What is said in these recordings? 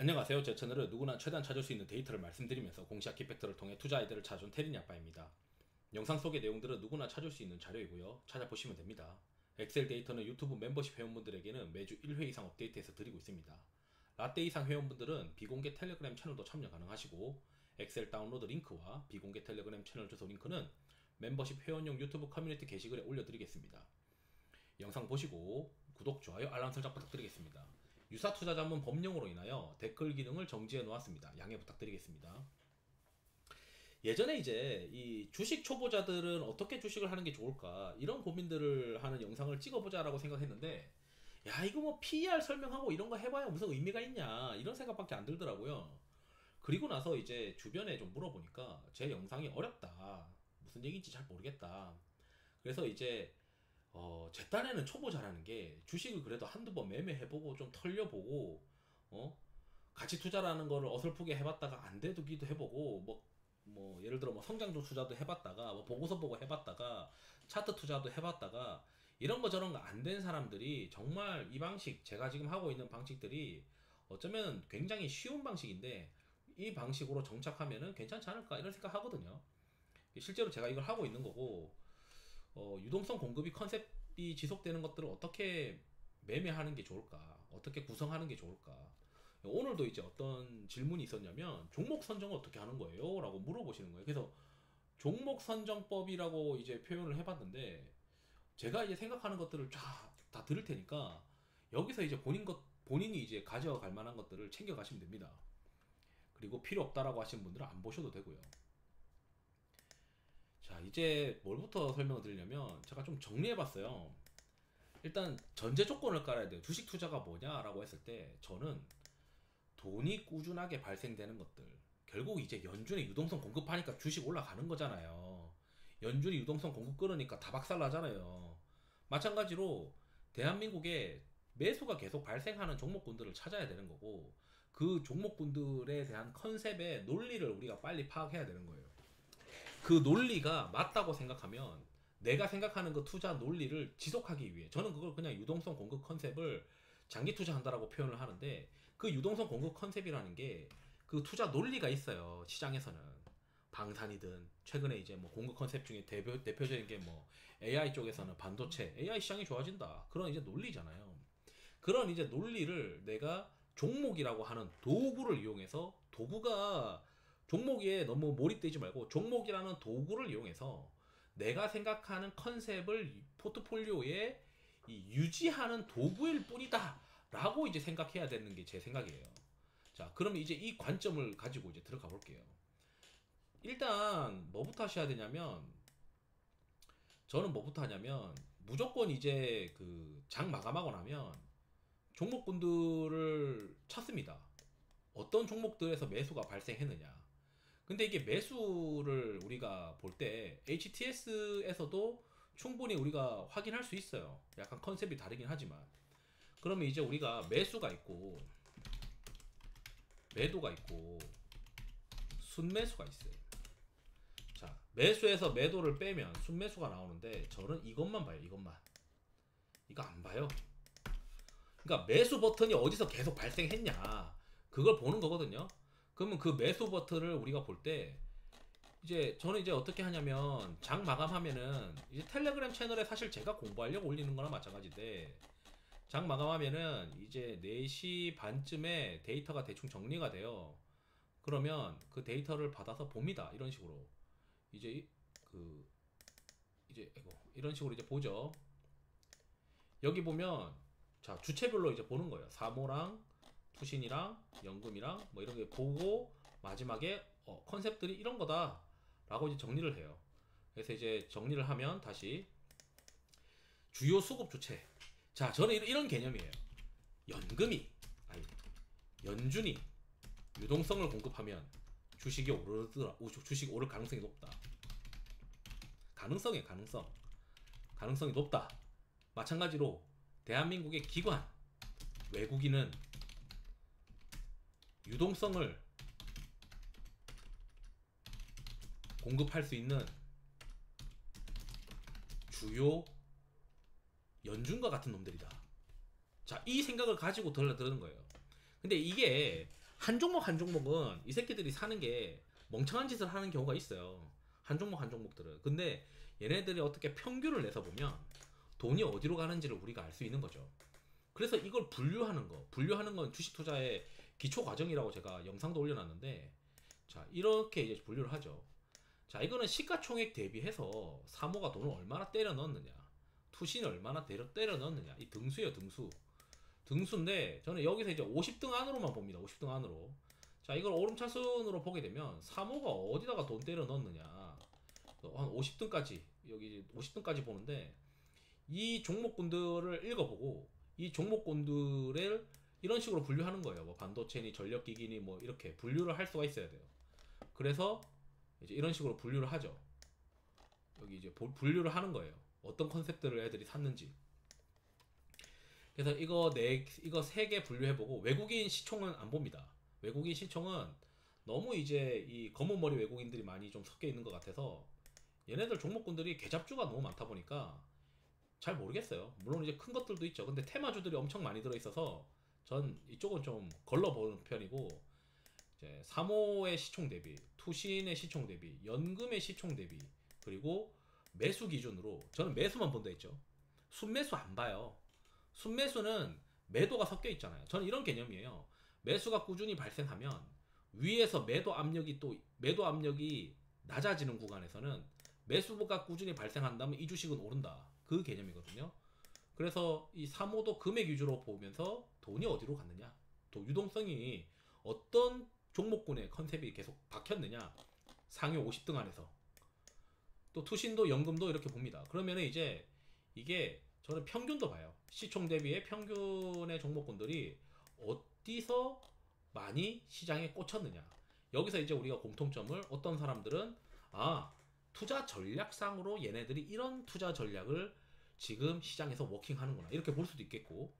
안녕하세요. 제 채널은 누구나 최대한 찾을 수 있는 데이터를 말씀드리면서 공시학 키팩터를 통해 투자 아이디어를 찾아준 테린이 아빠입니다. 영상 속의 내용들은 누구나 찾을 수 있는 자료이고요. 찾아보시면 됩니다. 엑셀 데이터는 유튜브 멤버십 회원분들에게는 매주 1회 이상 업데이트해서 드리고 있습니다. 라떼 이상 회원분들은 비공개 텔레그램 채널도 참여 가능하시고 엑셀 다운로드 링크와 비공개 텔레그램 채널 주소 링크는 멤버십 회원용 유튜브 커뮤니티 게시글에 올려드리겠습니다. 영상 보시고 구독, 좋아요, 알람 설정 부탁드리겠습니다. 유사투자자문 법령으로 인하여 댓글 기능을 정지해 놓았습니다. 양해 부탁드리겠습니다. 예전에 이제 이 주식 초보자들은 어떻게 주식을 하는 게 좋을까 이런 고민들을 하는 영상을 찍어보자 라고 생각했는데, 야 이거 뭐 PER 설명하고 이런 거 해봐야 무슨 의미가 있냐 이런 생각밖에 안 들더라고요. 그리고 나서 이제 주변에 좀 물어보니까 제 영상이 어렵다, 무슨 얘기인지 잘 모르겠다. 그래서 이제 제 딴에는 초보자라는 게 주식을 그래도 한두 번 매매해보고 좀 털려보고, 어? 가치 투자라는 거를 어설프게 해봤다가 안 되기도 해보고, 뭐, 예를 들어 뭐 성장주 투자도 해봤다가, 뭐 보고서 보고 해봤다가, 차트 투자도 해봤다가, 이런 거 저런 거 안 된 사람들이 정말 이 방식, 제가 지금 하고 있는 방식들이 어쩌면 굉장히 쉬운 방식인데, 이 방식으로 정착하면은 괜찮지 않을까 이런 생각 하거든요. 실제로 제가 이걸 하고 있는 거고, 유동성 공급이 컨셉이 지속되는 것들을 어떻게 매매하는 게 좋을까? 어떻게 구성하는 게 좋을까? 오늘도 이제 어떤 질문이 있었냐면 종목 선정을 어떻게 하는 거예요? 라고 물어보시는 거예요. 그래서 종목 선정법이라고 이제 표현을 해봤는데, 제가 이제 생각하는 것들을 다 들을 테니까 여기서 이제 본인이 이제 가져갈 만한 것들을 챙겨 가시면 됩니다. 그리고 필요 없다라고 하시는 분들은 안 보셔도 되고요. 자, 이제 뭘부터 설명을 드리려면 제가 좀 정리해봤어요. 일단 전제 조건을 깔아야 돼요. 주식 투자가 뭐냐라고 했을 때 저는 돈이 꾸준하게 발생되는 것들, 결국 이제 연준이 유동성 공급하니까 주식 올라가는 거잖아요. 연준이 유동성 공급 끌으니까 다 박살 나잖아요. 마찬가지로 대한민국에 매수가 계속 발생하는 종목군들을 찾아야 되는 거고, 그 종목군들에 대한 컨셉의 논리를 우리가 빨리 파악해야 되는 거예요. 그 논리가 맞다고 생각하면 내가 생각하는 그 투자 논리를 지속하기 위해, 저는 그걸 그냥 유동성 공급 컨셉을 장기 투자한다라고 표현을 하는데, 그 유동성 공급 컨셉이라는 게 그 투자 논리가 있어요. 시장에서는 방산이든, 최근에 이제 뭐 공급 컨셉 중에 대표적인 게 뭐 AI 쪽에서는 반도체 AI 시장이 좋아진다, 그런 이제 논리잖아요. 그런 이제 논리를 내가 종목이라고 하는 도구를 이용해서, 도구가 종목에 너무 몰입되지 말고 종목이라는 도구를 이용해서 내가 생각하는 컨셉을 포트폴리오에 유지하는 도구일 뿐이다 라고 이제 생각해야 되는 게 제 생각이에요. 자, 그러면 이제 이 관점을 가지고 이제 들어가 볼게요. 일단 뭐부터 하셔야 되냐면, 저는 뭐부터 하냐면 무조건 이제 그 장 마감하고 나면 종목군들을 찾습니다. 어떤 종목들에서 매수가 발생했느냐. 근데 이게 매수를 우리가 볼 때 HTS에서도 충분히 우리가 확인할 수 있어요. 약간 컨셉이 다르긴 하지만. 그러면 이제 우리가 매수가 있고 매도가 있고 순매수가 있어요. 자, 매수에서 매도를 빼면 순매수가 나오는데 저는 이것만 봐요. 이거 안 봐요. 그러니까 매수 버튼이 어디서 계속 발생했냐, 그걸 보는 거거든요. 그러면 그 매수 버튼을 우리가 볼 때, 이제 저는 이제 어떻게 하냐면 장 마감하면은 이제 텔레그램 채널에 사실 제가 공부하려고 올리는 거나 마찬가지인데, 장 마감하면은 이제 4시 반쯤에 데이터가 대충 정리가 돼요. 그러면 그 데이터를 받아서 봅니다. 이런 식으로 이제 그 이제 이런 식으로 이제 보죠. 여기 보면 자, 주체별로 이제 보는 거예요. 사모랑 투신이랑 연금이랑 뭐 이런 게 보고, 마지막에 컨셉들이 이런 거다 라고 이제 정리를 해요. 그래서 이제 정리를 하면 다시 주요 수급 주체. 자, 저는 이런 개념이에요. 연금이, 아니, 연준이 유동성을 공급하면 주식이 오르더라. 주식 오를 가능성이 높다. 가능성이 높다. 마찬가지로 대한민국의 기관, 외국인은 유동성을 공급할 수 있는 주요 연준과 같은 놈들이다. 자, 이 생각을 가지고 들는 거예요. 근데 이게 한 종목 한 종목은 이 새끼들이 사는 게 멍청한 짓을 하는 경우가 있어요. 한 종목 한 종목들은. 근데 얘네들이 어떻게 평균을 내서 보면 돈이 어디로 가는지를 우리가 알 수 있는 거죠. 그래서 이걸 분류하는 건 주식 투자의 기초 과정이라고 제가 영상도 올려놨는데, 자, 이렇게 이제 분류를 하죠. 자, 이거는 시가총액 대비해서 사모가 돈을 얼마나 때려 넣었느냐, 투신을 얼마나 때려 넣었느냐, 이 등수예요, 등수. 등수인데 저는 여기서 이제 50등 안으로만 봅니다. 50등 안으로. 자, 이걸 오름차순으로 보게 되면 사모가 어디다가 돈 때려 넣었느냐, 한 50등까지, 여기 50등까지 보는데, 이 종목군들을 읽어보고 이 종목군들을 이런 식으로 분류하는 거예요. 뭐 반도체니 전력기기니 뭐 이렇게 분류를 할 수가 있어야 돼요. 그래서 이제 이런 식으로 분류를 하죠. 여기 이제 분류를 하는 거예요. 어떤 컨셉들을 애들이 샀는지. 그래서 이거 세 개 분류해보고, 외국인 시총은 안 봅니다. 외국인 시총은 너무 이제 이 검은 머리 외국인들이 많이 좀 섞여 있는 것 같아서 얘네들 종목군들이 개잡주가 너무 많다 보니까 잘 모르겠어요. 물론 이제 큰 것들도 있죠. 근데 테마주들이 엄청 많이 들어있어서 전 이쪽은 좀 걸러보는 편이고, 이제 사모의 시총 대비, 투신의 시총 대비, 연금의 시총 대비, 그리고 매수 기준으로 저는 매수만 본다 했죠. 순매수 안 봐요. 순매수는 매도가 섞여 있잖아요. 저는 이런 개념이에요. 매수가 꾸준히 발생하면 위에서 매도 압력이 낮아지는 구간에서는 매수가 꾸준히 발생한다면 이 주식은 오른다. 그 개념이거든요. 그래서 이 사모도 금액 위주로 보면서 돈이 어디로 갔느냐, 또 유동성이 어떤 종목군의 컨셉이 계속 박혔느냐, 상위 50등 안에서. 또 투신도 연금도 이렇게 봅니다. 그러면 이제 이게 저는 평균도 봐요. 시총 대비의 평균의 종목군들이 어디서 많이 시장에 꽂혔느냐. 여기서 이제 우리가 공통점을, 어떤 사람들은 투자 전략상으로 얘네들이 이런 투자 전략을 지금 시장에서 워킹하는구나, 이렇게 볼 수도 있겠고,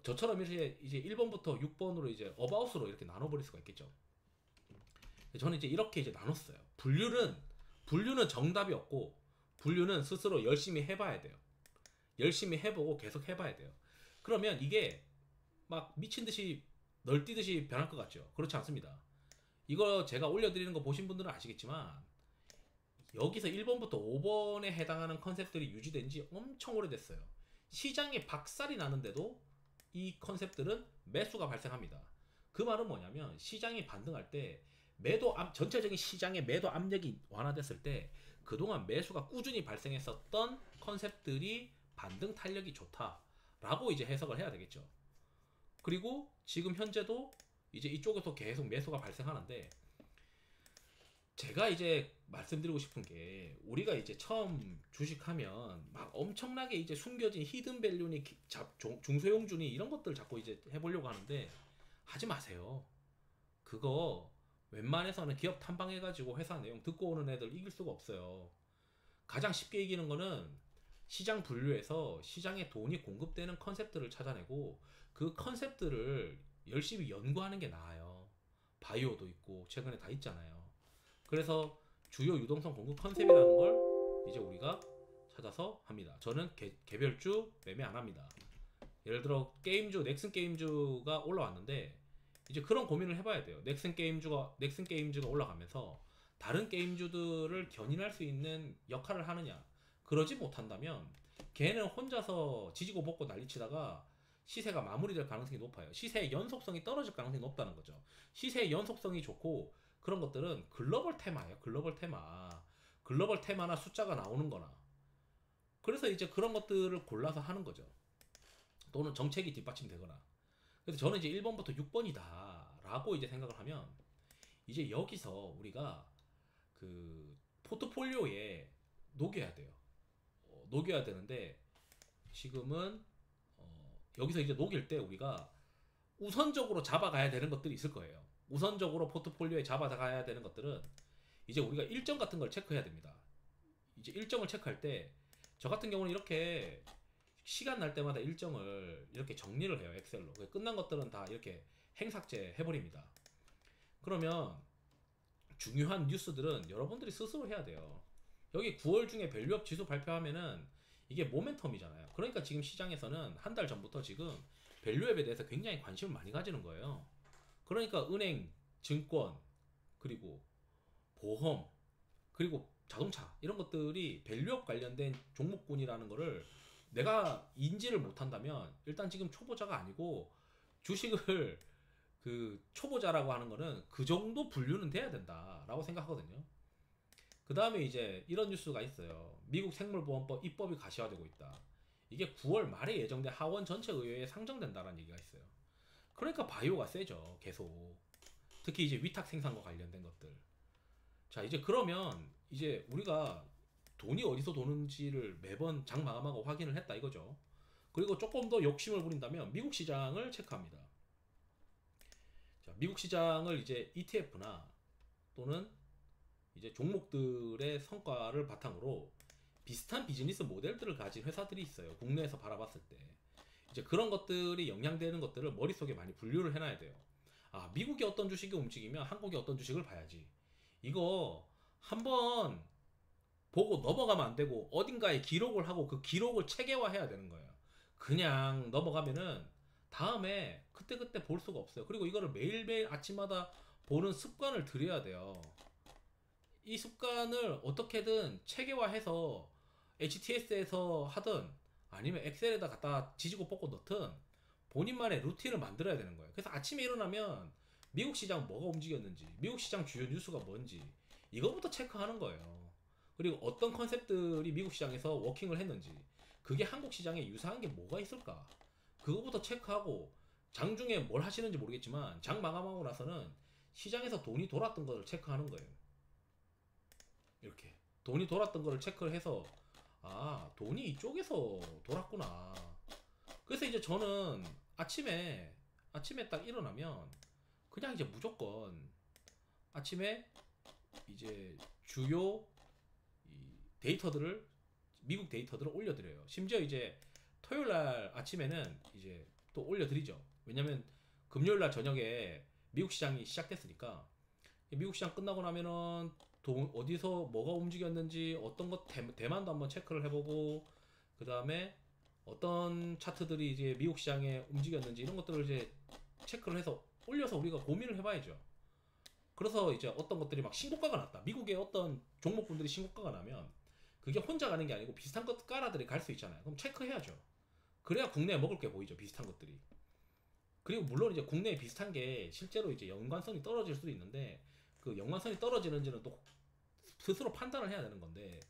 저처럼 이제 1번부터 6번으로 이제 어바웃으로 이렇게 나눠버릴 수가 있겠죠. 저는 이제 이렇게 이제 나눴어요. 분류는 정답이 없고, 분류는 스스로 열심히 해봐야 돼요. 열심히 해보고 계속 해봐야 돼요. 그러면 이게 막 미친듯이 널뛰듯이 변할 것 같죠? 그렇지 않습니다. 이거 제가 올려드리는 거 보신 분들은 아시겠지만, 여기서 1번부터 5번에 해당하는 컨셉들이 유지된 지 엄청 오래됐어요. 시장에 박살이 나는데도 이 컨셉들은 매수가 발생합니다. 그 말은 뭐냐면, 시장이 반등할 때 전체적인 시장의 매도 압력이 완화됐을 때 그동안 매수가 꾸준히 발생했었던 컨셉들이 반등 탄력이 좋다라고 이제 해석을 해야 되겠죠. 그리고 지금 현재도 이제 이쪽에서 계속 매수가 발생하는데, 제가 이제 말씀드리고 싶은 게, 우리가 이제 처음 주식하면 막 엄청나게 이제 숨겨진 히든 밸류니 중소형주니 이런 것들 자꾸 이제 해보려고 하는데, 하지 마세요. 그거 웬만해서는 기업 탐방해가지고 회사 내용 듣고 오는 애들 이길 수가 없어요. 가장 쉽게 이기는 거는 시장 분류에서 시장에 돈이 공급되는 컨셉들을 찾아내고 그 컨셉들을 열심히 연구하는 게 나아요. 바이오도 있고 최근에 다 있잖아요. 그래서 주요 유동성 공급 컨셉이라는 걸 이제 우리가 찾아서 합니다. 저는 개별주 매매 안 합니다. 예를 들어 넥슨 게임주가 올라왔는데, 이제 그런 고민을 해봐야 돼요. 넥슨 게임주가 올라가면서 다른 게임주들을 견인할 수 있는 역할을 하느냐. 그러지 못한다면 걔는 혼자서 지지고 볶고 난리치다가 시세가 마무리될 가능성이 높아요. 시세의 연속성이 떨어질 가능성이 높다는 거죠. 시세의 연속성이 좋고 그런 것들은 글로벌 테마예요. 글로벌 테마나 숫자가 나오는 거나. 그래서 이제 그런 것들을 골라서 하는 거죠. 또는 정책이 뒷받침되거나. 그래서 저는 이제 1번부터 6번이다 라고 이제 생각을 하면, 이제 여기서 우리가 그 포트폴리오에 녹여야 돼요. 녹여야 되는데, 지금은 여기서 이제 녹일 때 우리가 우선적으로 잡아가야 되는 것들이 있을 거예요. 우선적으로 포트폴리오에 잡아가야 되는 것들은 이제 우리가 일정 같은 걸 체크해야 됩니다. 이제 일정을 체크할 때 저 같은 경우는 이렇게 시간 날 때마다 일정을 이렇게 정리를 해요. 엑셀로. 끝난 것들은 다 이렇게 행삭제 해버립니다. 그러면 중요한 뉴스들은 여러분들이 스스로 해야 돼요. 여기 9월 중에 밸류업 지수 발표하면은 이게 모멘텀이잖아요. 그러니까 지금 시장에서는 한 달 전부터 지금 밸류업에 대해서 굉장히 관심을 많이 가지는 거예요. 그러니까 은행, 증권, 그리고 보험, 그리고 자동차 이런 것들이 밸류업 관련된 종목군이라는 거를 내가 인지를 못한다면 일단 지금 초보자가 아니고 주식을 그 초보자라고 하는 거는 그 정도 분류는 돼야 된다라고 생각하거든요. 그 다음에 이제 이런 뉴스가 있어요. 미국 생물보험법 입법이 가시화되고 있다. 이게 9월 말에 예정된 하원 전체 의회에 상정된다라는 얘기가 있어요. 그러니까 바이오가 세죠. 계속. 특히 이제 위탁 생산과 관련된 것들. 자, 이제 그러면 이제 우리가 돈이 어디서 도는지를 매번 장 마감하고 확인을 했다 이거죠. 그리고 조금 더 욕심을 부린다면 미국 시장을 체크합니다. 자, 미국 시장을 이제 ETF나 또는 이제 종목들의 성과를 바탕으로 비슷한 비즈니스 모델들을 가진 회사들이 있어요. 국내에서 바라봤을 때. 이제 그런 것들이 영향되는 것들을 머릿속에 많이 분류를 해놔야 돼요. 아, 미국의 어떤 주식이 움직이면 한국의 어떤 주식을 봐야지. 이거 한번 보고 넘어가면 안 되고 어딘가에 기록을 하고 그 기록을 체계화해야 되는 거예요. 그냥 넘어가면은 다음에 그때그때 볼 수가 없어요. 그리고 이거를 매일매일 아침마다 보는 습관을 들여야 돼요. 이 습관을 어떻게든 체계화해서 HTS에서 하든 아니면 엑셀에다 갖다 지지고 뽑고 넣든 본인만의 루틴을 만들어야 되는 거예요. 그래서 아침에 일어나면 미국 시장 뭐가 움직였는지, 미국 시장 주요 뉴스가 뭔지 이거부터 체크하는 거예요. 그리고 어떤 컨셉들이 미국 시장에서 워킹을 했는지, 그게 한국 시장에 유사한 게 뭐가 있을까, 그거부터 체크하고 장중에 뭘 하시는지 모르겠지만 장 마감하고 나서는 시장에서 돈이 돌았던 거를 체크하는 거예요. 이렇게 돈이 돌았던 거를 체크를 해서 아, 돈이 이쪽에서 돌았구나. 그래서 이제 저는 아침에 딱 일어나면 그냥 이제 무조건 아침에 이제 주요 이 데이터들을, 미국 데이터들을 올려드려요. 심지어 이제 토요일 날 아침에는 이제 또 올려드리죠. 왜냐면 금요일 날 저녁에 미국 시장이 시작됐으니까 미국 시장 끝나고 나면은 어디서 뭐가 움직였는지 어떤 것 대만도 한번 체크를 해보고, 그 다음에 어떤 차트들이 이제 미국 시장에 움직였는지 이런 것들을 이제 체크를 해서 올려서 우리가 고민을 해봐야죠. 그래서 이제 어떤 것들이 막 신고가가 났다, 미국의 어떤 종목군들이 신고가가 나면 그게 혼자 가는 게 아니고 비슷한 것 깔아들이 갈 수 있잖아요. 그럼 체크해야죠. 그래야 국내에 먹을 게 보이죠, 비슷한 것들이. 그리고 물론 이제 국내에 비슷한 게 실제로 이제 연관성이 떨어질 수도 있는데 그 연관성이 떨어지는지는 또 스스로 판단을 해야 되는 건데,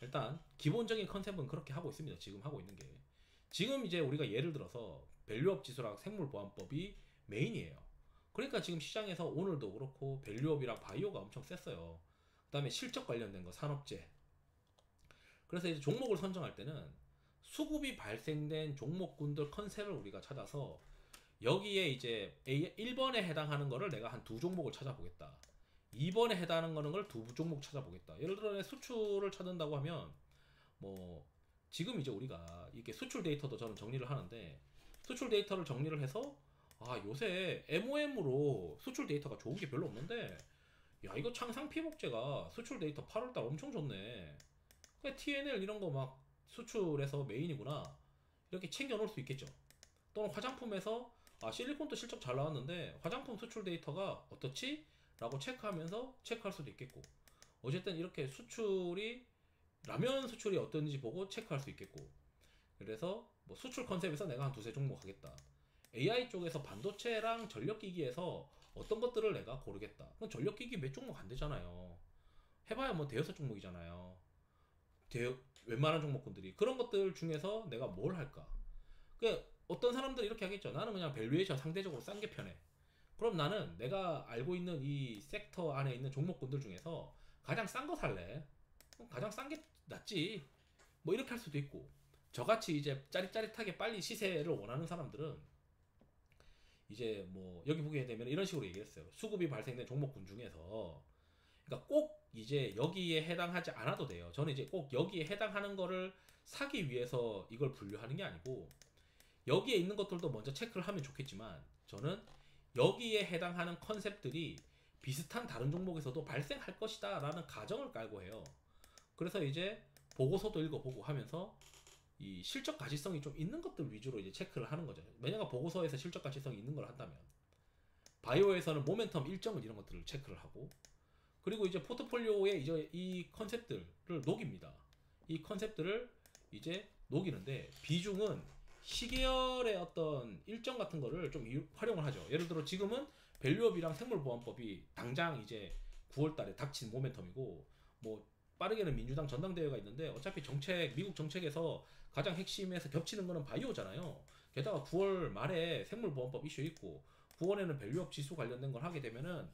일단 기본적인 컨셉은 그렇게 하고 있습니다. 지금 하고 있는 게. 지금 이제 우리가 예를 들어서 밸류업 지수랑 생물보안법이 메인이에요. 그러니까 지금 시장에서 오늘도 그렇고 밸류업이랑 바이오가 엄청 셌어요. 그 다음에 실적 관련된 거 산업재. 그래서 이제 종목을 선정할 때는 수급이 발생된 종목군들 컨셉을 우리가 찾아서 여기에 이제 1번에 해당하는 거를 내가 한 두 종목을 찾아보겠다, 2번에 해당하는 거는 걸 두 종목 찾아보겠다. 예를 들어 수출을 찾는다고 하면 뭐 지금 이제 우리가 이렇게 수출 데이터도 저는 정리를 하는데, 수출 데이터를 정리를 해서 아, 요새 MOM으로 수출 데이터가 좋은 게 별로 없는데 야, 이거 창상 피복제가 수출 데이터 8월달 엄청 좋네, 그래 TNL 이런 거 막 수출에서 메인이구나, 이렇게 챙겨 놓을 수 있겠죠. 또는 화장품에서 아, 실리콘도 실적 잘 나왔는데 화장품 수출 데이터가 어떻지? 라고 체크하면서 체크할 수도 있겠고, 어쨌든 이렇게 수출이 라면 수출이 어떤지 보고 체크할 수 있겠고, 그래서 뭐 수출 컨셉에서 내가 한 두세 종목 하겠다, AI 쪽에서 반도체랑 전력기기에서 어떤 것들을 내가 고르겠다, 그럼 전력기기 몇 종목 안 되잖아요. 해봐야 뭐 대여섯 종목이잖아요. 웬만한 종목군들이. 그런 것들 중에서 내가 뭘 할까. 그 어떤 사람들이 이렇게 하겠죠. 나는 그냥 밸류에이션 상대적으로 싼 게 편해. 그럼 나는 내가 알고 있는 이 섹터 안에 있는 종목군들 중에서 가장 싼 거 살래. 가장 싼 게 낫지. 뭐 이렇게 할 수도 있고, 저같이 이제 짜릿짜릿하게 빨리 시세를 원하는 사람들은 이제 뭐 여기 보게 되면 이런 식으로 얘기했어요. 수급이 발생된 종목군 중에서, 그러니까 꼭 이제 여기에 해당하지 않아도 돼요. 저는 이제 꼭 여기에 해당하는 거를 사기 위해서 이걸 분류하는 게 아니고, 여기에 있는 것들도 먼저 체크를 하면 좋겠지만 저는 여기에 해당하는 컨셉들이 비슷한 다른 종목에서도 발생할 것이다 라는 가정을 깔고 해요. 그래서 이제 보고서도 읽어보고 하면서 이 실적 가치성이 좀 있는 것들 위주로 이제 체크를 하는 거죠. 만약에 보고서에서 실적 가치성이 있는 걸 한다면, 바이오에서는 모멘텀 일정을 이런 것들을 체크를 하고, 그리고 이제 포트폴리오에 이제 이 컨셉들을 녹입니다. 이 컨셉들을 이제 녹이는데 비중은 시계열의 어떤 일정 같은 거를 좀 활용을 하죠. 예를 들어 지금은 밸류업이랑 생물보안법이 당장 이제 9월 달에 닥친 모멘텀이고, 뭐 빠르게는 민주당 전당대회가 있는데 어차피 정책, 미국 정책에서 가장 핵심에서 겹치는 거는 바이오잖아요. 게다가 9월 말에 생물보안법 이슈 있고 9월에는 밸류업 지수 관련된 걸 하게 되면은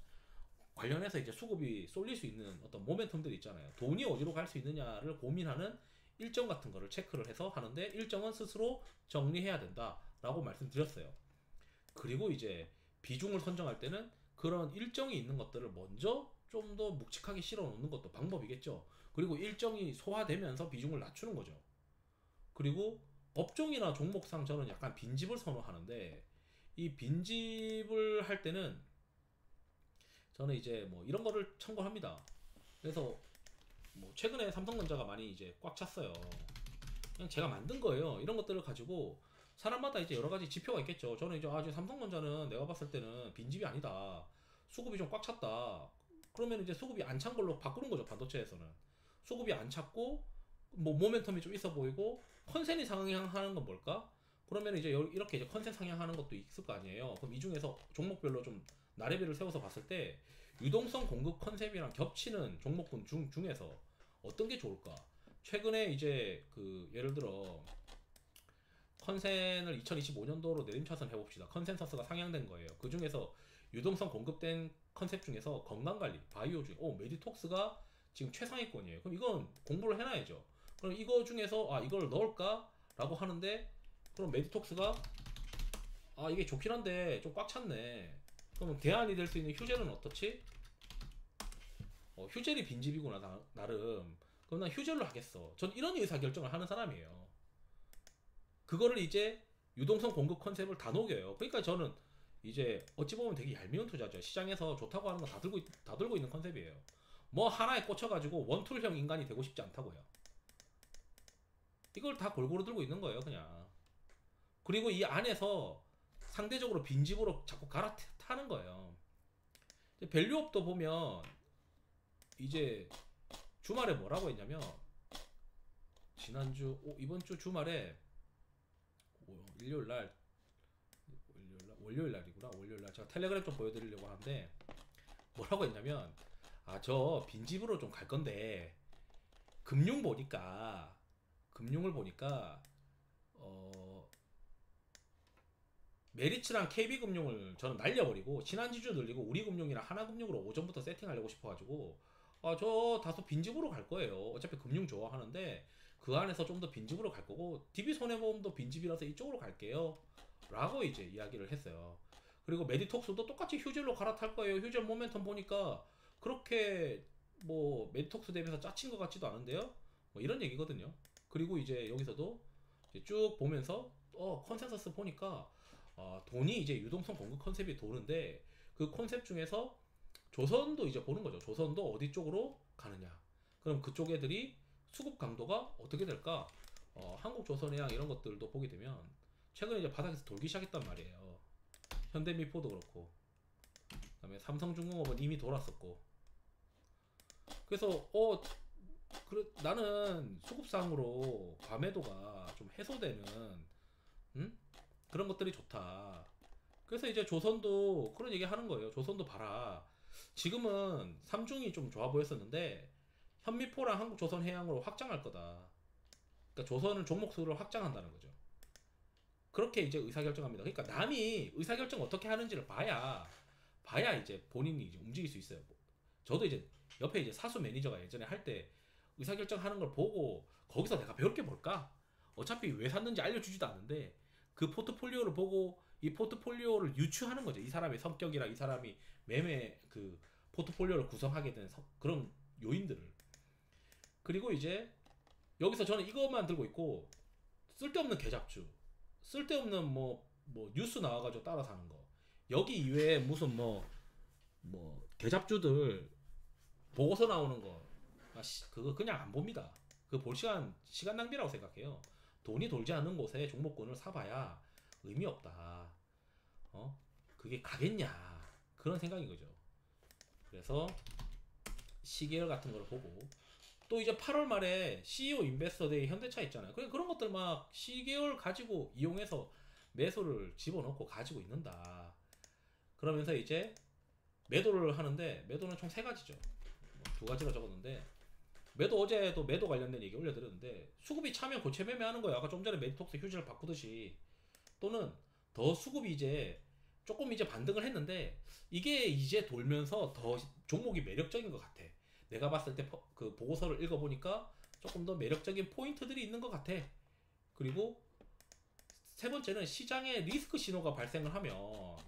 관련해서 이제 수급이 쏠릴 수 있는 어떤 모멘텀들이 있잖아요. 돈이 어디로 갈 수 있느냐를 고민하는 일정 같은 거를 체크를 해서 하는데, 일정은 스스로 정리해야 된다라고 말씀드렸어요. 그리고 이제 비중을 선정할 때는 그런 일정이 있는 것들을 먼저 좀 더 묵직하게 실어 놓는 것도 방법이겠죠. 그리고 일정이 소화되면서 비중을 낮추는 거죠. 그리고 업종이나 종목상 저는 약간 빈집을 선호하는데, 이 빈집을 할 때는 저는 이제 뭐 이런 거를 참고합니다. 그래서 뭐 최근에 삼성전자가 많이 이제 꽉 찼어요. 그냥 제가 만든 거예요. 이런 것들을 가지고 사람마다 이제 여러 가지 지표가 있겠죠. 저는 이제 아주 삼성전자는 내가 봤을 때는 빈집이 아니다, 수급이 좀 꽉 찼다. 그러면 이제 수급이 안 찬 걸로 바꾸는 거죠. 반도체에서는 수급이 안 찼고 뭐 모멘텀이 좀 있어 보이고 컨센이 상향하는 건 뭘까? 그러면 이제 이렇게 이제 컨센 상향하는 것도 있을 거 아니에요. 그럼 이 중에서 종목별로 좀 나래비를 세워서 봤을 때 유동성 공급 컨셉이랑 겹치는 종목군 중에서 어떤 게 좋을까? 최근에 이제 그 예를 들어 컨센을 2025년도로 내림차선 해봅시다. 컨센서스가 상향된 거예요. 그 중에서 유동성 공급된 컨셉 중에서 건강관리, 바이오 중에 메디톡스가 지금 최상위권이에요. 그럼 이건 공부를 해놔야죠. 그럼 이거 중에서 이걸 넣을까? 라고 하는데, 그럼 메디톡스가 이게 좋긴 한데 좀 꽉 찼네. 그러면 대안이 될 수 있는 휴젤은 어떻지? 휴젤이 빈집이구나 나름. 그럼 난 휴젤로 하겠어. 전 이런 의사결정을 하는 사람이에요. 그거를 이제 유동성 공급 컨셉을 다 녹여요. 그러니까 저는 이제 어찌 보면 되게 얄미운 투자죠. 시장에서 좋다고 하는 거 다 들고 있는 컨셉이에요. 뭐 하나에 꽂혀가지고 원툴형 인간이 되고 싶지 않다고요. 이걸 다 골고루 들고 있는 거예요, 그냥. 그리고 이 안에서 상대적으로 빈집으로 자꾸 갈아타는 거예요. 밸류업도 보면 이제 주말에 뭐라고 했냐면, 지난주 이번 주 주말에 일요일날 월요일날이구나. 월요일날 제가 텔레그램 좀 보여드리려고 하는데 뭐라고 했냐면, 저 빈집으로 좀 갈 건데 금융 보니까 금융을 보니까 메리츠랑 KB금융을 저는 날려버리고 신한지주 늘리고 우리금융이랑 하나금융으로 오전부터 세팅하려고 싶어가지고 저 다소 빈집으로 갈 거예요. 어차피 금융 좋아하는데 그 안에서 좀 더 빈집으로 갈 거고, DB손해보험도 빈집이라서 이쪽으로 갈게요 라고 이제 이야기를 했어요. 그리고 메디톡스도 똑같이 휴젤로 갈아탈 거예요. 휴젤 모멘텀 보니까 그렇게 뭐 메디톡스 대비해서 짜친 것 같지도 않은데요, 뭐 이런 얘기거든요. 그리고 이제 여기서도 이제 쭉 보면서 컨센서스 보니까 돈이 이제 유동성 공급 컨셉이 도는데, 그 컨셉 중에서 조선도 이제 보는 거죠. 조선도 어디 쪽으로 가느냐. 그럼 그쪽 애들이 수급 강도가 어떻게 될까? 한국조선해양 이런 것들도 보게 되면 최근에 이제 바닥에서 돌기 시작했단 말이에요. 현대미포도 그렇고, 그다음에 삼성중공업은 이미 돌았었고. 그래서 나는 수급상으로 과매도가 좀 해소되는 그런 것들이 좋다. 그래서 이제 조선도 그런 얘기 하는 거예요. 조선도 봐라, 지금은 삼중이 좀 좋아 보였었는데 현미포랑 한국조선해양으로 확장할 거다. 그러니까 조선은 종목수를 확장한다는 거죠. 그렇게 이제 의사결정합니다. 그러니까 남이 의사결정 어떻게 하는지를 봐야 이제 본인이 이제 움직일 수 있어요. 저도 이제 옆에 이제 사수 매니저가 예전에 할 때 의사결정하는 걸 보고 거기서 내가 배울 게 뭘까? 어차피 왜 샀는지 알려주지도 않는데 그 포트폴리오를 보고 이 포트폴리오를 유추하는 거죠. 이 사람의 성격이랑 이 사람이 매매 그 포트폴리오를 구성하게 된 그런 요인들을. 그리고 이제 여기서 저는 이것만 들고 있고, 쓸데없는 개잡주, 쓸데없는 뭐 뉴스 나와가지고 따라 사는 거, 여기 이외에 무슨 뭐 개잡주들 보고서 나오는 거, 그거 그냥 안 봅니다. 그 볼 시간 낭비라고 생각해요. 돈이 돌지 않는 곳에 종목군을 사봐야 의미 없다. 그게 가겠냐? 그런 생각인 거죠. 그래서 시계열 같은 걸 보고 또 이제 8월 말에 CEO 인베스터 데이 현대차 있잖아요. 그런 것들 막 시계열 가지고 이용해서 매수를 집어넣고 가지고 있는다. 그러면서 이제 매도를 하는데 매도는 총 3가지죠. 두 가지로 적었는데 매도 어제도 매도 관련된 얘기 올려드렸는데 수급이 차면 고체 매매하는 거예요. 아까 좀 전에 메디톡스 휴지를 바꾸듯이 또는 더 수급이 이제 조금 이제 반등을 했는데 이게 이제 돌면서 더 종목이 매력적인 것 같아. 내가 봤을 때 그 보고서를 읽어보니까 조금 더 매력적인 포인트들이 있는 것 같아. 그리고 세 번째는 시장에 리스크 신호가 발생을 하면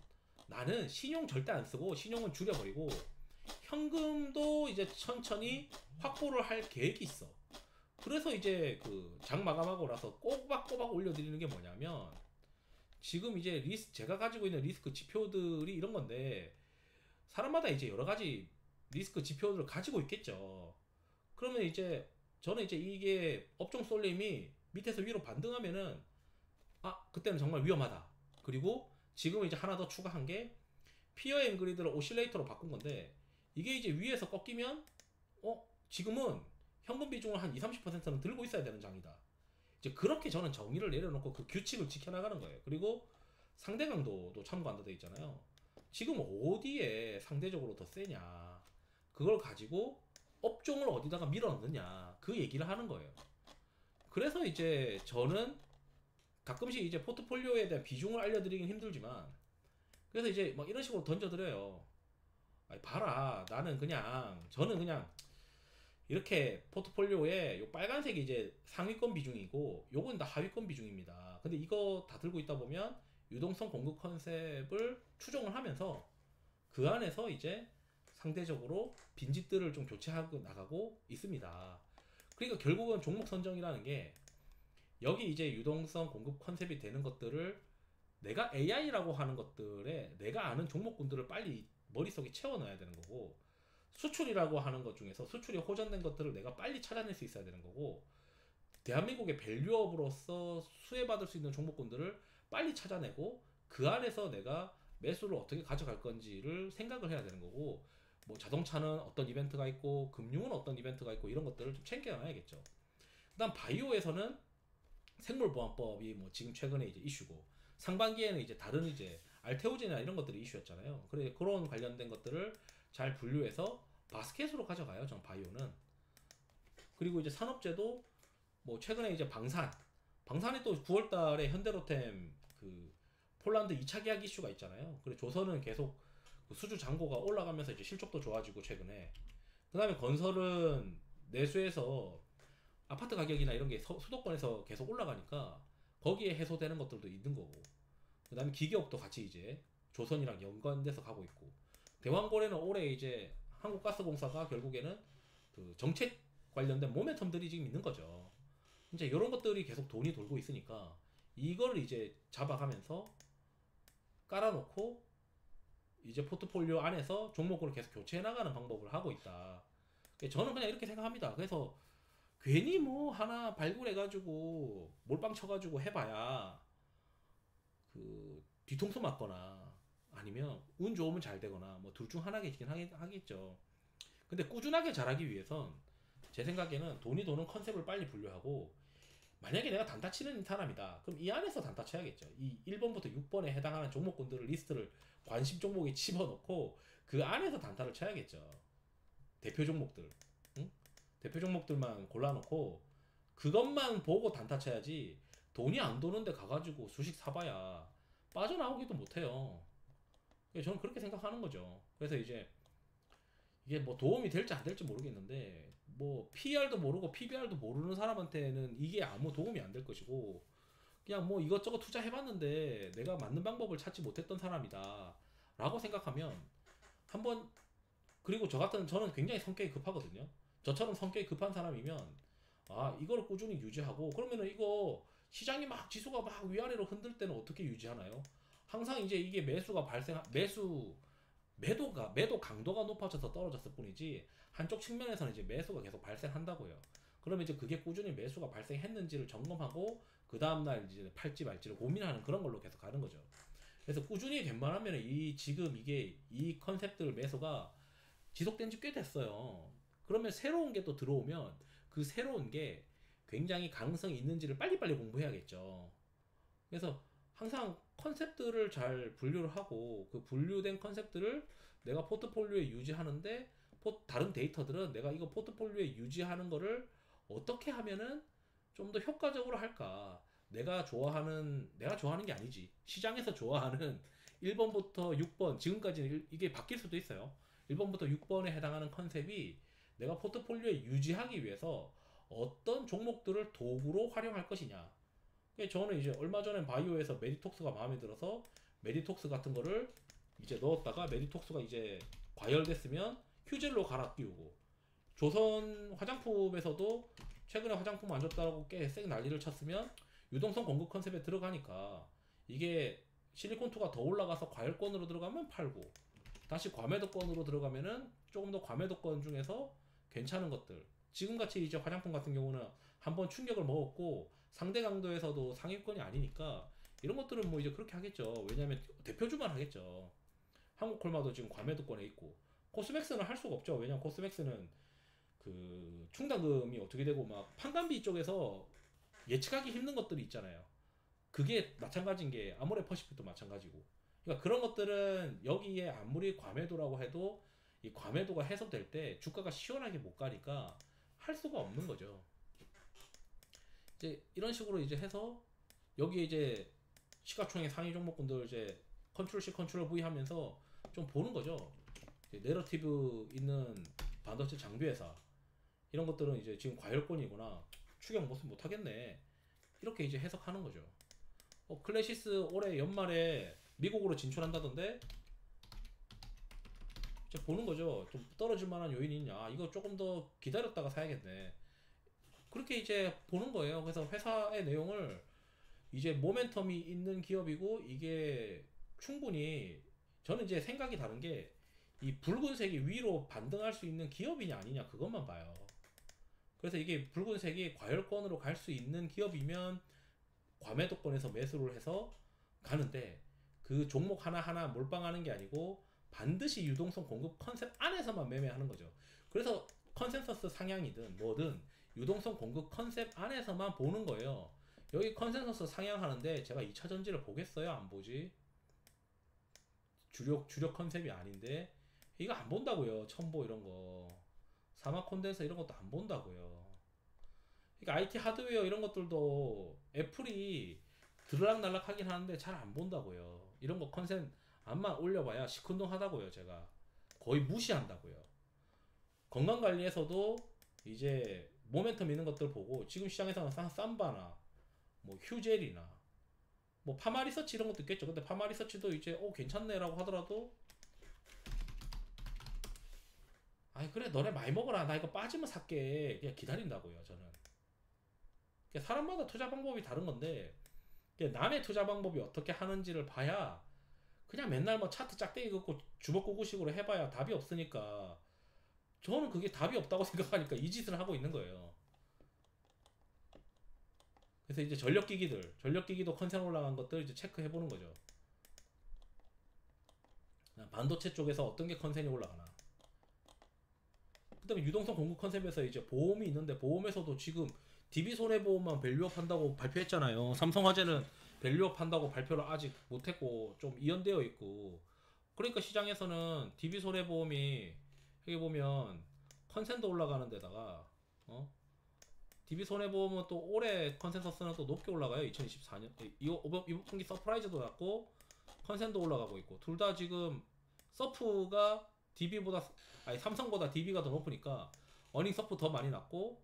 나는 신용 절대 안 쓰고 신용은 줄여버리고 현금도 이제 천천히 확보를 할 계획이 있어. 그래서 이제 그 장 마감하고 나서 꼬박꼬박 올려드리는 게 뭐냐면 지금 이제 제가 가지고 있는 리스크 지표들이 이런 건데 사람마다 이제 여러 가지 리스크 지표들을 가지고 있겠죠. 그러면 이제 저는 이제 이게 업종 쏠림이 밑에서 위로 반등하면은 그때는 정말 위험하다. 그리고 지금 이제 하나 더 추가한 게 피어 앤 그리드를 오실레이터로 바꾼 건데 이게 이제 위에서 꺾이면 지금은 현금 비중을 한 20-30%는 들고 있어야 되는 장이다. 이제 그렇게 저는 정의를 내려놓고 그 규칙을 지켜나가는 거예요. 그리고 상대 강도도 참고한다 돼 있잖아요. 지금 어디에 상대적으로 더 세냐 그걸 가지고 업종을 어디다가 밀어넣느냐 그 얘기를 하는 거예요. 그래서 이제 저는 가끔씩 이제 포트폴리오에 대한 비중을 알려드리긴 힘들지만 그래서 이제 막 이런 식으로 던져드려요. 아니 봐라 저는 그냥 이렇게 포트폴리오에 요 빨간색이 이제 상위권 비중이고 요건 다 하위권 비중입니다. 근데 이거 다 들고 있다 보면 유동성 공급 컨셉을 추종을 하면서 그 안에서 이제 상대적으로 빈집들을 좀 교체하고 나가고 있습니다. 그러니까 결국은 종목 선정이라는 게 여기 이제 유동성 공급 컨셉이 되는 것들을 내가 AI라고 하는 것들에 내가 아는 종목군들을 빨리 머릿속에 채워넣어야 되는 거고 수출이라고 하는 것 중에서 수출이 호전된 것들을 내가 빨리 찾아낼 수 있어야 되는 거고 대한민국의 밸류업으로서 수혜받을 수 있는 종목군들을 빨리 찾아내고 그 안에서 내가 매수를 어떻게 가져갈 건지를 생각을 해야 되는 거고 뭐 자동차는 어떤 이벤트가 있고 금융은 어떤 이벤트가 있고 이런 것들을 좀 챙겨놔야겠죠. 그다음 바이오에서는 생물보안법이 뭐 지금 최근에 이제 이슈고 상반기에는 이제 다른 이제 알테오제나 이런 것들이 이슈였잖아요. 그래 그런 관련된 것들을 잘 분류해서 바스켓으로 가져가요. 전 바이오는. 그리고 이제 산업재도 뭐 최근에 이제 방산이 또 9월달에 현대로템 그 폴란드 2차 계약 이슈가 있잖아요. 그래 조선은 계속 그 수주 잔고가 올라가면서 이제 실적도 좋아지고 최근에 그 다음에 건설은 내수에서 아파트 가격이나 이런 게 수도권에서 계속 올라가니까 거기에 해소되는 것들도 있는 거고 그 다음에 기계업도 같이 이제 조선이랑 연관돼서 가고 있고 대왕고래는 올해 이제 한국가스공사가 결국에는 그 정책 관련된 모멘텀들이 지금 있는 거죠. 이제 이런 것들이 계속 돈이 돌고 있으니까 이걸 이제 잡아가면서 깔아놓고 이제 포트폴리오 안에서 종목을 계속 교체해 나가는 방법을 하고 있다. 저는 그냥 이렇게 생각합니다. 그래서 괜히 뭐 하나 발굴해가지고 몰빵 쳐가지고 해봐야 그 뒤통수 맞거나 아니면 운 좋으면 잘 되거나 뭐 둘 중 하나겠긴 하겠죠. 근데 꾸준하게 잘하기 위해선 제 생각에는 돈이 도는 컨셉을 빨리 분류하고 만약에 내가 단타 치는 사람이다. 그럼 이 안에서 단타 쳐야겠죠. 이 1번부터 6번에 해당하는 종목군들을 리스트를 관심 종목에 집어넣고 그 안에서 단타를 쳐야겠죠. 대표 종목들. 응? 대표 종목들만 골라놓고 그것만 보고 단타 쳐야지 돈이 안 도는데 가가지고 주식 사봐야 빠져나오기도 못해요. 저는 그렇게 생각하는 거죠. 그래서 이제 이게 뭐 도움이 될지 안 될지 모르겠는데 뭐 PER도 모르고 PBR도 모르는 사람한테는 이게 아무 도움이 안 될 것이고 그냥 뭐 이것저것 투자해봤는데 내가 맞는 방법을 찾지 못했던 사람이다 라고 생각하면 한번 그리고 저는 굉장히 성격이 급하거든요. 저처럼 성격이 급한 사람이면 이걸 꾸준히 유지하고 그러면은 이거 시장이 막 지수가 막 위아래로 흔들 때는 어떻게 유지하나요? 항상 이제 이게 매도 강도가 높아져서 떨어졌을 뿐이지 한쪽 측면에서는 이제 매수가 계속 발생한다고요. 그러면 이제 그게 꾸준히 매수가 발생했는지를 점검하고 그 다음날 이제 팔지 말지를 고민하는 그런 걸로 계속 가는 거죠. 그래서 꾸준히 웬만하면 이 지금 이게 이 컨셉들 매수가 지속된 지 꽤 됐어요. 그러면 새로운 게 또 들어오면 그 새로운 게 굉장히 가능성이 있는지를 빨리빨리 공부해야겠죠. 그래서 항상 컨셉들을 잘 분류를 하고 그 분류된 컨셉들을 내가 포트폴리오에 유지하는데 다른 데이터들은 내가 이거 포트폴리오에 유지하는 거를 어떻게 하면은 좀 더 효과적으로 할까? 내가 좋아하는 게 아니지. 시장에서 좋아하는 1번부터 6번, 지금까지는 이게 바뀔 수도 있어요. 1번부터 6번에 해당하는 컨셉이 내가 포트폴리오에 유지하기 위해서 어떤 종목들을 도구로 활용할 것이냐. 저는 이제 얼마 전에 바이오에서 메디톡스가 마음에 들어서 메디톡스 같은 거를 이제 넣었다가 메디톡스가 이제 과열됐으면 휴젤로 갈아 끼우고, 조선 화장품에서도 최근에 화장품 안 좋다고 꽤 쌩 난리를 쳤으면 유동성 공급 컨셉에 들어가니까 이게 실리콘2가 더 올라가서 과열권으로 들어가면 팔고, 다시 과매도권으로 들어가면은 조금 더 과매도권 중에서 괜찮은 것들, 지금같이 이제 화장품 같은 경우는 한번 충격을 먹었고 상대 강도에서도 상위권이 아니니까 이런 것들은 뭐 이제 그렇게 하겠죠. 왜냐하면 대표주만 하겠죠. 한국콜마도 지금 과매도권에 있고, 코스맥스는 할 수가 없죠. 왜냐면 코스맥스는 그 충당금이 어떻게 되고 막 판단비 쪽에서 예측하기 힘든 것들이 있잖아요. 그게 마찬가지인 게 아모레 퍼시픽도 마찬가지고. 그러니까 그런 것들은 여기에 아무리 과매도라고 해도 이 과매도가 해소될 때 주가가 시원하게 못 가니까 할 수가 없는 거죠. 이제 이런 식으로 이제 해서 여기에 이제 시가총액 상위 종목군들 이제 컨트롤 C 컨트롤 V 하면서 좀 보는 거죠. 내러티브 있는 반도체 장비회사 이런 것들은 이제 지금 과열권이구나, 추격 못 하겠네, 이렇게 이제 해석하는 거죠. 클래시스 올해 연말에 미국으로 진출한다던데 이제 보는 거죠. 좀 떨어질 만한 요인이 있냐, 이거 조금 더 기다렸다가 사야겠네, 그렇게 이제 보는 거예요. 그래서 회사의 내용을 이제 모멘텀이 있는 기업이고, 이게 충분히, 저는 이제 생각이 다른 게 이 붉은색이 위로 반등할 수 있는 기업이냐 아니냐 그것만 봐요. 그래서 이게 붉은색이 과열권으로 갈 수 있는 기업이면 과매도권에서 매수를 해서 가는데, 그 종목 하나하나 몰빵하는 게 아니고 반드시 유동성 공급 컨셉 안에서만 매매하는 거죠. 그래서 컨센서스 상향이든 뭐든 유동성 공급 컨셉 안에서만 보는 거예요. 여기 컨센서스 상향하는데 제가 2차 전지를 보겠어요? 안 보지? 주력 컨셉이 아닌데 이거 안 본다고요. 첨보 이런 거, 사막 콘덴서 이런 것도 안 본다고요. 그러니까 IT 하드웨어 이런 것들도 애플이 들락날락 하긴 하는데 잘 안 본다고요. 이런 거 컨셉 안만 올려봐야 시큰둥하다고요. 제가 거의 무시한다고요. 건강관리에서도 이제 모멘텀 있는 것들 보고, 지금 시장에서는 삼바나 뭐 휴젤이나 뭐 파마리서치 이런 것도 있겠죠. 근데 파마리서치도 이제 괜찮네라고 하더라도, 아니 그래 너네 많이 먹어라, 나 이거 빠지면 살게, 그냥 기다린다고요. 저는 사람마다 투자 방법이 다른 건데, 남의 투자 방법이 어떻게 하는지를 봐야, 그냥 맨날 뭐 차트 짝대기 긋고 주먹구구식으로 해봐야 답이 없으니까, 저는 그게 답이 없다고 생각하니까 이 짓을 하고 있는 거예요. 그래서 이제 전력기기도 컨센 올라간 것들 이제 체크해 보는 거죠. 반도체 쪽에서 어떤 게 컨센이 올라가나. 그다음에 유동성 공급 컨셉에서 이제 보험이 있는데, 보험에서도 지금 DB 손해보험만 밸류업 한다고 발표했잖아요. 삼성화재는 밸류업 한다고 발표를 아직 못했고 좀 이연되어 있고, 그러니까 시장에서는 DB 손해보험이 여기 보면 컨센도 올라가는 데다가 DB 손해보험은 또 올해 컨센서스는 또 높게 올라가요. 2024년 이번 분기 서프라이즈도 났고 컨센도 올라가고 있고, 둘 다 지금 서프가 DB보다, 아니 삼성보다 DB가 더 높으니까 어닝 서프 더 많이 났고,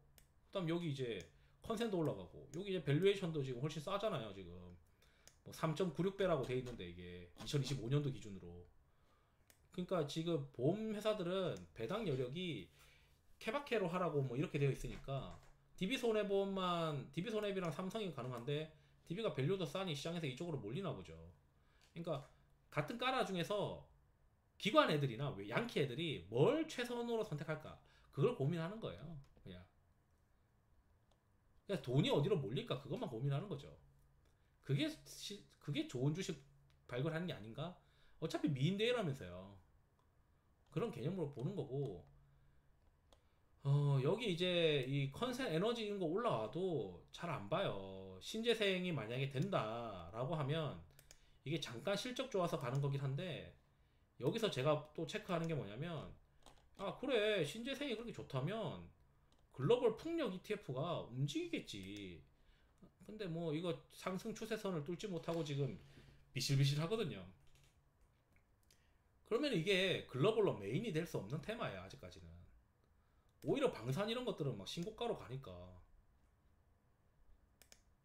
그다음 여기 이제 컨센도 올라가고, 여기 이제 밸류에이션도 지금 훨씬 싸잖아요. 지금 뭐 3.96배라고 돼 있는데 이게 2025년도 기준으로. 그러니까 지금 보험 회사들은 배당 여력이 케바케로 하라고 뭐 이렇게 되어 있으니까, DB 손해비랑 삼성이 가능한데 DB가 밸류도 싸니 시장에서 이쪽으로 몰리나 보죠. 그러니까 같은 까라 중에서 기관 애들이나 왜 양키 애들이 뭘 최선으로 선택할까, 그걸 고민하는 거예요. 그냥 돈이 어디로 몰릴까 그것만 고민하는 거죠. 그게 좋은 주식 발굴하는 게 아닌가? 어차피 미인대회라면서요. 그런 개념으로 보는 거고, 여기 이제 이 컨센 에너지 이런 거 올라와도 잘 안 봐요. 신재생이 만약에 된다라고 하면 이게 잠깐 실적 좋아서 가는 거긴 한데, 여기서 제가 또 체크하는 게 뭐냐면, 아, 그래, 신재생이 그렇게 좋다면 글로벌 풍력 ETF가 움직이겠지. 근데 뭐 이거 상승 추세선을 뚫지 못하고 지금 비실비실 하거든요. 그러면 이게 글로벌로 메인이 될 수 없는 테마예요, 아직까지는. 오히려 방산 이런 것들은 막 신고가로 가니까.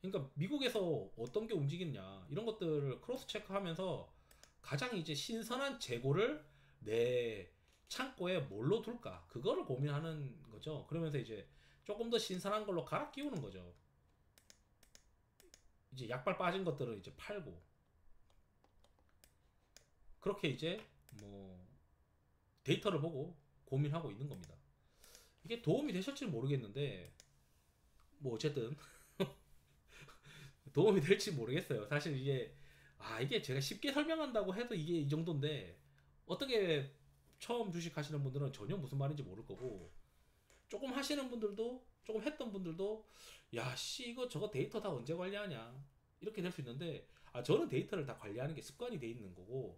그러니까 미국에서 어떤 게 움직이냐 이런 것들을 크로스 체크하면서 가장 이제 신선한 재고를 내 창고에 뭘로 둘까 그거를 고민하는 거죠. 그러면서 이제 조금 더 신선한 걸로 갈아 끼우는 거죠. 이제 약발 빠진 것들을 이제 팔고 그렇게 이제 뭐 데이터를 보고 고민하고 있는 겁니다. 이게 도움이 되실지 모르겠는데 뭐 어쨌든 도움이 될지 모르겠어요. 사실 이게 제가 쉽게 설명한다고 해도 이게 이 정도인데 어떻게 처음 주식 하시는 분들은 전혀 무슨 말인지 모를 거고 조금 하시는 분들도 조금 했던 분들도 야 씨 이거 저거 데이터 다 언제 관리하냐 이렇게 될 수 있는데 저는 데이터를 다 관리하는 게 습관이 돼 있는 거고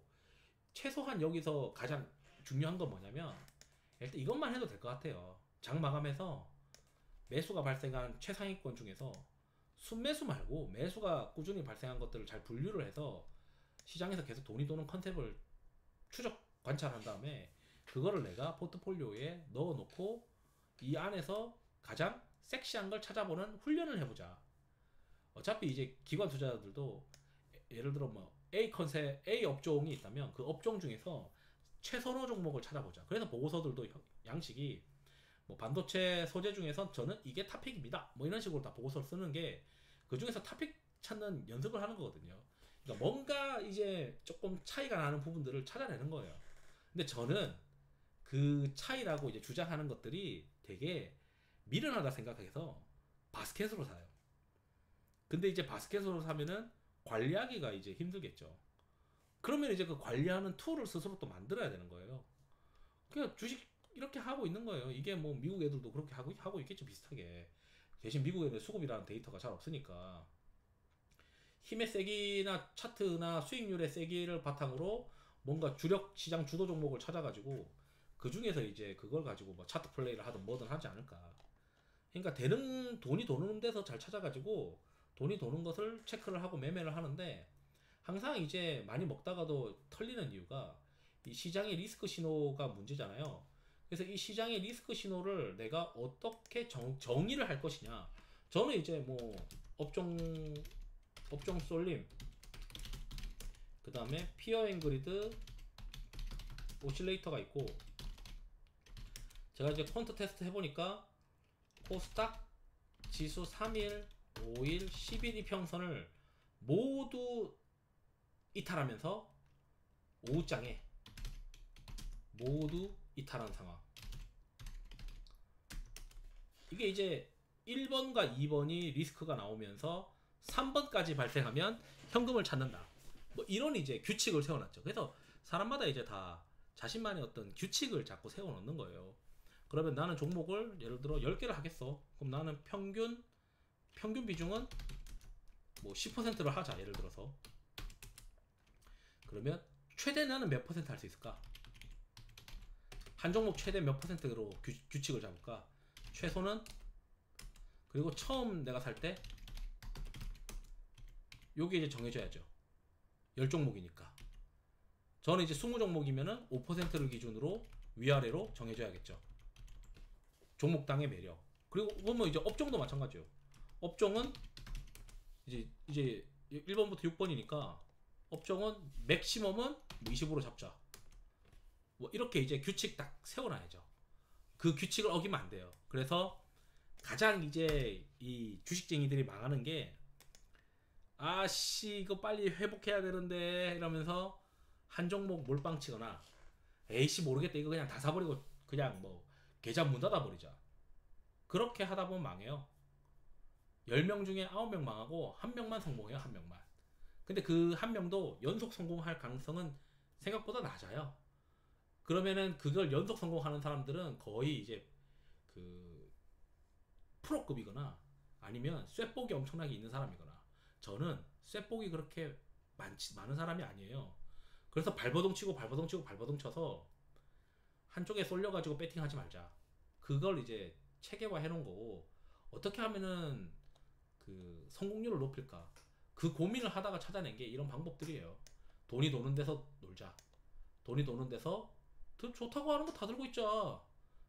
최소한 여기서 가장 중요한 건 뭐냐면 일단 이것만 해도 될 것 같아요. 장 마감해서 매수가 발생한 최상위권 중에서 순매수 말고 매수가 꾸준히 발생한 것들을 잘 분류를 해서 시장에서 계속 돈이 도는 컨셉을 추적 관찰한 다음에 그거를 내가 포트폴리오에 넣어 놓고 이 안에서 가장 섹시한 걸 찾아보는 훈련을 해보자. 어차피 이제 기관 투자자들도 예를 들어 뭐 A 컨셉 A 업종이 있다면 그 업종 중에서 최선호 종목을 찾아보자. 그래서 보고서들도 양식이 뭐 반도체 소재 중에서 저는 이게 탑픽입니다. 뭐 이런 식으로 다 보고서를 쓰는 게 그 중에서 탑픽 찾는 연습을 하는 거거든요. 그러니까 뭔가 이제 조금 차이가 나는 부분들을 찾아내는 거예요. 근데 저는 그 차이라고 이제 주장하는 것들이 되게 미련하다 생각해서 바스켓으로 사요. 근데 이제 바스켓으로 사면은 관리하기가 이제 힘들겠죠. 그러면 이제 그 관리하는 툴을 스스로 또 만들어야 되는 거예요. 그냥 주식 이렇게 하고 있는 거예요. 이게 뭐 미국 애들도 그렇게 하고 있겠죠, 비슷하게. 대신 미국 애들 수급이라는 데이터가 잘 없으니까 힘의 세기나 차트나 수익률의 세기를 바탕으로 뭔가 주력 시장 주도 종목을 찾아가지고 그 중에서 이제 그걸 가지고 뭐 차트 플레이를 하든 뭐든 하지 않을까. 그러니까 돈이 도는 데서 잘 찾아가지고 돈이 도는 것을 체크를 하고 매매를 하는데 항상 이제 많이 먹다가도 털리는 이유가 이 시장의 리스크 신호가 문제잖아요. 그래서 이 시장의 리스크 신호를 내가 어떻게 정의를 할 것이냐. 저는 이제 뭐 업종 쏠림, 그 다음에 피어 앤 그리드 오실레이터가 있고 제가 이제 퀀트 테스트 해보니까 코스닥 지수 3일, 5일, 10일 이평선을 모두 이탈하면서 오후장에 모두 이탈한 상황. 이게 이제 1번과 2번이 리스크가 나오면서 3번까지 발생하면 현금을 찾는다. 뭐 이런 이제 규칙을 세워놨죠. 그래서 사람마다 이제 다 자신만의 어떤 규칙을 자꾸 세워놓는 거예요. 그러면 나는 종목을 예를 들어 10개를 하겠어. 그럼 나는 평균 비중은 뭐 10%를 하자. 예를 들어서. 그러면 최대 나는 몇 퍼센트 할 수 있을까? 한 종목 최대 몇 퍼센트로 규칙을 잡을까? 최소는 그리고 처음 내가 살 때 요게 이제 정해져야죠. 10종목이니까. 저는 이제 20종목이면은 5%를 기준으로 위아래로 정해줘야겠죠. 종목당의 매력. 그리고 보면 이제 업종도 마찬가지예요. 업종은 이제 1번부터 6번이니까 업종은 맥시멈은 20으로 잡자. 뭐 이렇게 이제 규칙 딱 세워놔야죠. 그 규칙을 어기면 안 돼요. 그래서 가장 이제 이 주식쟁이들이 망하는 게 아씨 이거 빨리 회복해야 되는데 이러면서 한 종목 몰빵 치거나 에이씨 모르겠다 이거 그냥 다 사버리고 그냥 뭐 계좌 문 닫아버리자. 그렇게 하다 보면 망해요. 10명 중에 9명 망하고 1명만 성공해요. 1명만. 근데 그 한 명도 연속 성공할 가능성은 생각보다 낮아요. 그러면은 그걸 연속 성공하는 사람들은 거의 이제 그 프로급이거나 아니면 쇠복이 엄청나게 있는 사람이거나, 저는 쇠복이 그렇게 많은 사람이 아니에요. 그래서 발버둥 치고 발버둥 치고 발버둥 쳐서 한쪽에 쏠려가지고 배팅하지 말자. 그걸 이제 체계화 해놓은 거고, 어떻게 하면은 그 성공률을 높일까? 그 고민을 하다가 찾아낸 게 이런 방법들이에요. 돈이 도는 데서 놀자. 돈이 도는 데서 더 좋다고 하는 거 다 들고 있자.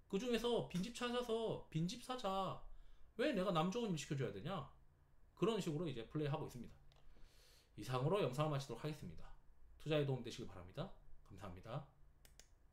그 중에서 빈집 찾아서 빈집 사자. 왜 내가 남 좋은 일 시켜줘야 되냐? 그런 식으로 이제 플레이하고 있습니다. 이상으로 영상을 마치도록 하겠습니다. 투자에 도움 되시길 바랍니다. 감사합니다.